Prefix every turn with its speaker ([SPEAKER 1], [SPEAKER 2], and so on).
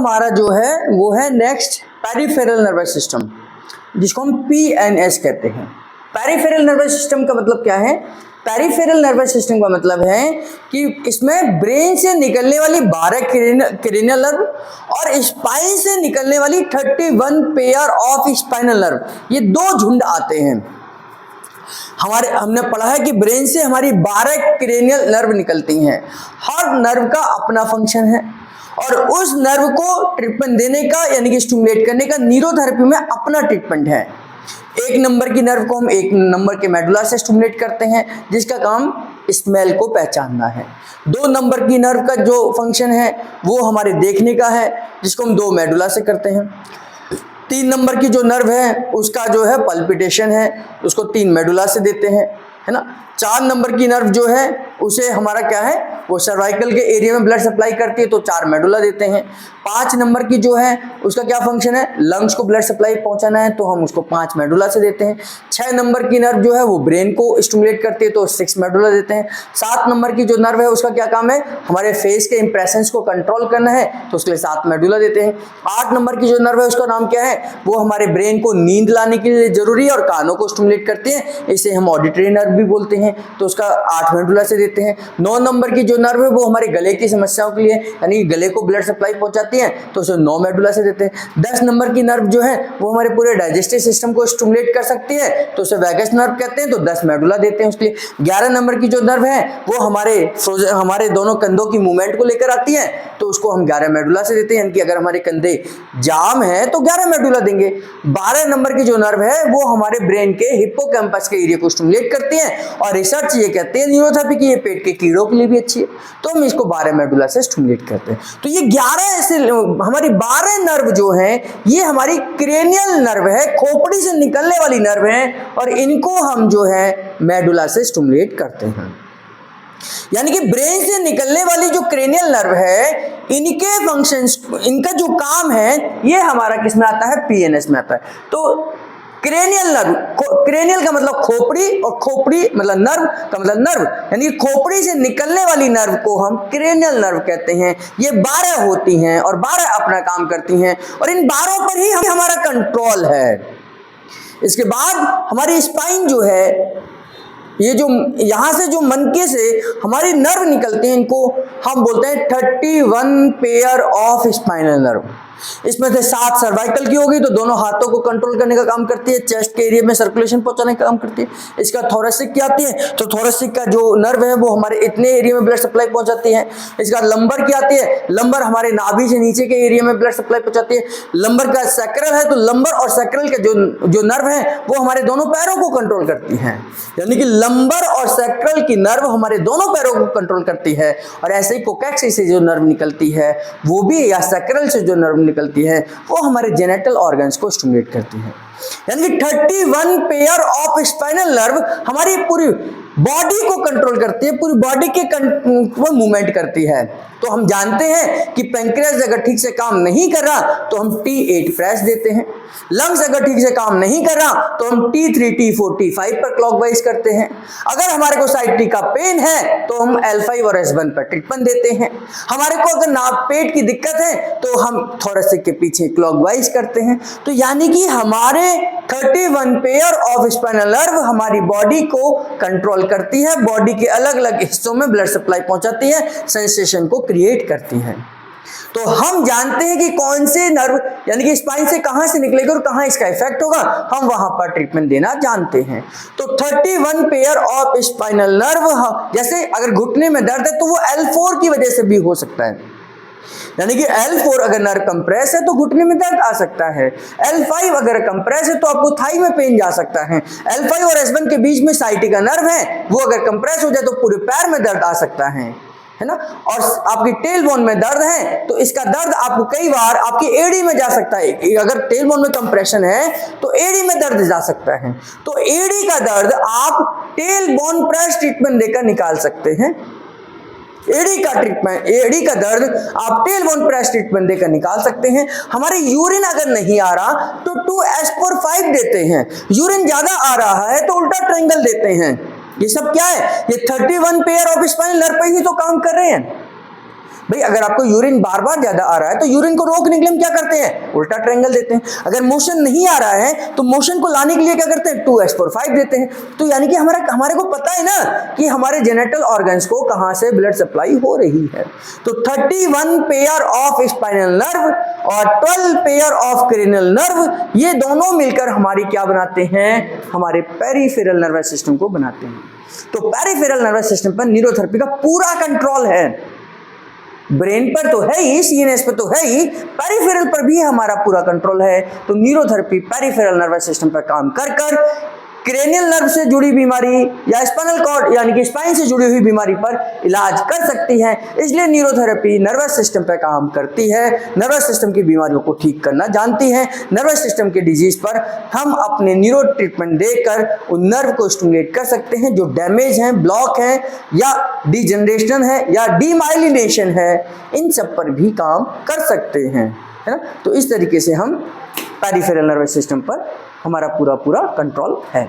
[SPEAKER 1] हमारा जो है वो है नेक्स्ट पेरिफेरल नर्वस सिस्टम, जिसको हम PNS कहते हैं। पेरिफेरल नर्वस सिस्टम का मतलब क्या है? पेरिफेरल नर्वस सिस्टम का मतलब है कि इसमें ब्रेन से निकलने वाली 12 क्रेनियल नर्व और स्पाइन से निकलने वाली 31 पेयर ऑफ स्पाइनल नर्व, ये दो झुंड आते हैं। हमने पढ़ा है कि ब्रेन से हमारी 12 क्रेनियल नर्व निकलती हैं। हर नर्व का अपना फंक्शन है और उस नर्व को ट्रीटमेंट देने का यानी कि स्टिमुलेट करने का न्यूरोथेरेपी में अपना ट्रीटमेंट है। एक नंबर की नर्व को हम एक नंबर के मेडुला से स्टिमुलेट करते हैं, जिसका काम स्मेल को पहचानना है। 2 नंबर की नर्व का जो फंक्शन है वो हमारे देखने का है, जिसको हम 2 मेडुला से करते हैं। 3 नंबर की जो नर्व है उसका जो है पल्पिटेशन है, उसको 3 मेडुला से देते हैं, है ना। 4 नंबर की नर्व जो है उसे हमारा क्या है, वो सर्वाइकल के एरिया में ब्लड सप्लाई करती है, तो 4 मेडुला देते हैं। 5 नंबर की जो है उसका क्या फंक्शन है, लंग्स को ब्लड सप्लाई पहुंचाना है, तो हम उसको 5 मेडुला से देते हैं। 6 नंबर की नर्व जो है वो ब्रेन को स्टिमुलेट करती है, तो 6 मेडुला देते हैं। 7 नंबर की जो नर्व है उसका क्या काम है, हमारे फेस के इंप्रेशंस को कंट्रोल करना है, तो उसके लिए 7 मेडुला देते हैं। 8 नंबर की जो नर्व है उसका नाम क्या है, वो हमारे ब्रेन को नींद लाने के लिए जरूरी है और कानों को स्टिमुलेट करते हैं, इसे हम ऑडिटरी नर्व भी बोलते हैं, तो उसका 8 मेडुला से देते हैं। 9 नंबर की जो नर्व है वो हमारे गले की समस्याओं के लिए यानी गले को ब्लड सप्लाई पहुंचाती है, तो उसे 9 मेडुला से देते हैं। 10 नंबर की नर्व जो है वो हमारे पूरे डाइजेस्टिव सिस्टम को स्टिमुलेट कर सकती है, तो उसे वैगस नर्व कहते हैं, तो 10 मेडुला देते हैं उसके लिए। 11 नंबर की जो नर्व है वो हमारे दोनों कंधों की मूवमेंट को लेकर आती है, तो उसको हम 11 मेडुला से देते हैं, यानी कि अगर हमारे कंधे जाम है तो 11 मेडुला देंगे। 12 नंबर की जो नर्व है वो हमारे ब्रेन के हिप्पोकैम्पस के एरिया को स्टिमुलेट करती है और रिसर्च ये कहते हैं न्यूरोथेरेपी की ये पेट के कीड़ों के लिए भी अच्छी है, तो हम इसको 12 मेडुला से स्टिमुलेट करते हैं। तो ये 11 ऐसे हमारी 12 नर्व जो हैं ये हमारी क्रेनियल नर्व है, खोपड़ी से निकलने वाली नर्व है, और इनको हम जो है मेडुला से स्टिमुलेट करते हैं। यानी कि ब्रेन से निकलने वाली जो क्रेनियल नर्व है इनके फंक्शंस, इनका जो काम है ये हमारा किस में आता है, PNS में आता है। तो क्रेनियल नर्व, क्रेनियल का मतलब खोपड़ी और खोपड़ी मतलब नर्व का मतलब नर्व, यानी खोपड़ी से निकलने वाली नर्व को हम क्रेनियल नर्व कहते हैं। ये 12 होती हैं और 12 अपना काम करती हैं और इन 12 पर ही हमारा कंट्रोल है। इसके बाद हमारी स्पाइन जो है, ये जो यहां से जो मनके से हमारी नर्व निकलते हैं इनको हम बोलते हैं 31 पेयर ऑफ स्पाइनल नर्व। इसमें से 7 सर्वाइकल की होगी, तो दोनों हाथों को कंट्रोल करने का काम करती है, चेस्ट के एरिया में सर्कुलेशन पहुंचाने का काम करती है। इसका थोरेसिक की आती है, तो थोरेसिक का जो नर्व है वो हमारे इतने एरिया में ब्लड सप्लाई पहुंचाती है। इसका लंबर की आती है, लंबर हमारे नाभि से नीचे के एरिया में ब्लड सप्लाई पहुंचाती है। लंबर का सैक्रल है, तो लंबर और सैक्रल के जो नर्व है वो हमारे दोनों पैरों को कंट्रोल करती है, यानी कि लंबर और सैक्रल की नर्व हमारे दोनों पैरों को कंट्रोल करती है। और ऐसे ही कोकैक्सिस से जो नर्व निकलती है वो भी, या सैक्रल से जो नर्व निकलती है वो हमारे जेनिटल ऑर्गन्स को स्टिमुलेट करती है। यानी कि 31 पेयर ऑफ स्पाइनल नर्व हमारी पूरी बॉडी को कंट्रोल करती है, पूरी बॉडी के मूवमेंट करती है। तो हम जानते हैं कि पैंक्रियास अगर ठीक से काम नहीं कर रहा तो हम T8 प्रेस देते हैं, लंग्स अगर ठीक से काम नहीं कर रहा तो हम T3, T4, T5 पर क्लॉकवाइज करते हैं। अगर हमारे को साइड का पेन है तो हम L5 और S1 पर ट्रीटमेंट देते हैं। हमारे को अगर नाक पेट की दिक्कत है तो हम थोरेसिक के पीछे क्लॉकवाइज करते हैं। तो यानी कि हमारे 31 पेयर ऑफ स्पाइनल नर्व हमारी बॉडी को कंट्रोल करती है, बॉडी के अलग अलग हिस्सों में ब्लड सप्लाई पहुंचाती है, सेंसेशन को क्रिएट करती है। तो हम जानते हैं कि कौन से नर्व यानी कि स्पाइन से कहां से निकलेगा और कहां इसका इफेक्ट होगा, हम वहां पर ट्रीटमेंट देना जानते हैं। तो 31 पेयर ऑफ स्पाइनल नर्व, जैसे अगर घुटने में दर्द है तो वो L4 की वजह से भी हो सकता है, यानी कि L4 अगर नर्व कंप्रेस है तो घुटने में दर्द आ सकता है। L5 अगर कंप्रेस है तो आपको थाई में पेन जा सकता है। L5 और S1 के बीच में साइटिका नर्व है, वो अगर कंप्रेस हो जाए तो पूरे पैर में दर्द आ सकता है ना। और आपकी टेल बोन में दर्द है तो इसका दर्द आपको कई बार आपकी एड़ी में जा सकता है। अगर टेल बोन में कंप्रेशन है तो एड़ी में दर्द जा सकता है, तो एड़ी का दर्द आप टेल बोन प्रेस ट्रीटमेंट देकर निकाल सकते हैं। एड़ी का ट्रीटमेंट, एड़ी का दर्द आप टेल बोन प्रेस ट्रीटमेंट देकर निकाल सकते हैं। हमारे यूरिन अगर नहीं आ रहा तो 2S4-5 देते हैं, यूरिन ज्यादा आ रहा है तो उल्टा ट्रायंगल देते हैं। ये सब क्या है, ये 31 पेयर ऑफ स्पाइनल नर्व पे ही तो काम कर रहे हैं। भाई अगर आपको यूरिन बार बार ज्यादा आ रहा है तो यूरिन को रोकने के लिए हम क्या करते हैं, उल्टा ट्रायंगल देते हैं। अगर मोशन नहीं आ रहा है तो मोशन को लाने के लिए क्या करते हैं, 2x/5 देते हैं। तो यानी कि हमारे को पता है ना कि हमारे जेनेटल ऑर्गन्स को कहां से ब्लड सप्लाई हो रही है। तो 31 पेयर ऑफ स्पाइनल नर्व और 12 पेयर ऑफ क्रेनियल नर्व, ये दोनों मिलकर हमारी क्या बनाते हैं, हमारे पेरिफेरल नर्वस सिस्टम को बनाते हैं। तो पेरिफेरल नर्वस सिस्टम पर न्यूरोथेरेपी का पूरा कंट्रोल है। ब्रेन पर तो है ही, सीएनएस पर तो है ही, पेरिफेरल पर भी हमारा पूरा कंट्रोल है। तो न्यूरोथेरेपी पेरिफेरल नर्वस सिस्टम पर काम कर कर क्रेनियल नर्व से जुड़ी बीमारी या स्पाइनल कॉर्ड यानी कि स्पाइन से जुड़ी हुई बीमारी पर इलाज कर सकती है। इसलिए न्यूरोथेरेपी नर्वस सिस्टम पर काम करती है, नर्वस सिस्टम की बीमारियों को ठीक करना जानती है। नर्वस सिस्टम के डिजीज पर हम अपने न्यूरो ट्रीटमेंट देकर उन नर्व को स्टिमुलेट कर सकते हैं जो डैमेज हैं, ब्लॉक हैं या डिजनरेशन है या डीमाइलिनेशन है, इन सब पर भी काम कर सकते हैं, है ना। तो इस तरीके से हम पेरिफेरल नर्वस सिस्टम पर हमारा पूरा कंट्रोल है।